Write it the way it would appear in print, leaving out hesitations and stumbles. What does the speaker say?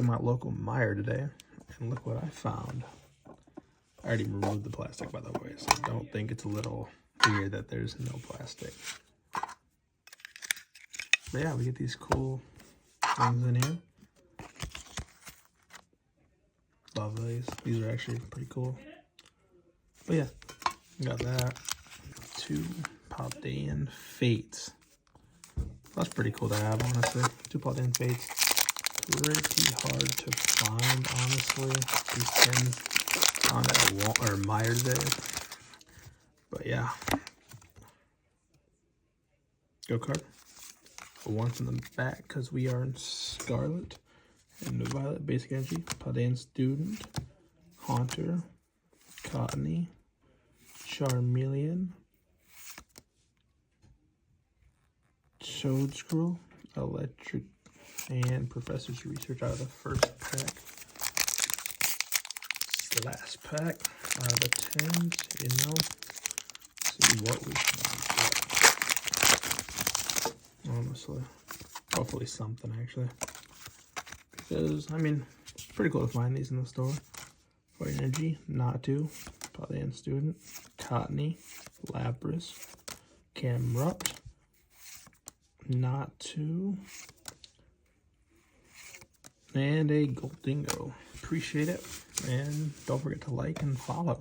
my local Meijer today, and look what I found. I already removed the plastic, by the way, so don't think it's a little weird that there's no plastic. But yeah, we get these cool things in here. Love these. These are actually pretty cool. But yeah, got that. 2 Paldean Fates. That's pretty cool to have, honestly. 2 Paldean Fates. Pretty hard to find, honestly. These pins on at Meijer today. But yeah. Go card. Once in the back because we are in Scarlet and Violet. Basic Energy. Paldean Student. Haunter. Cottony. Charmeleon. Chode Scroll. Electric. And Professor's Research out of the first pack. It's the last pack out of the tins, you know. See what we can get. Honestly. Hopefully something, actually. Because, I mean, it's pretty cool to find these in the store. For Energy, Natu, Paldean Student, Cottony, Lapras, Camrupt, Natu, and a Goldingo. Appreciate it, and don't forget to like and follow.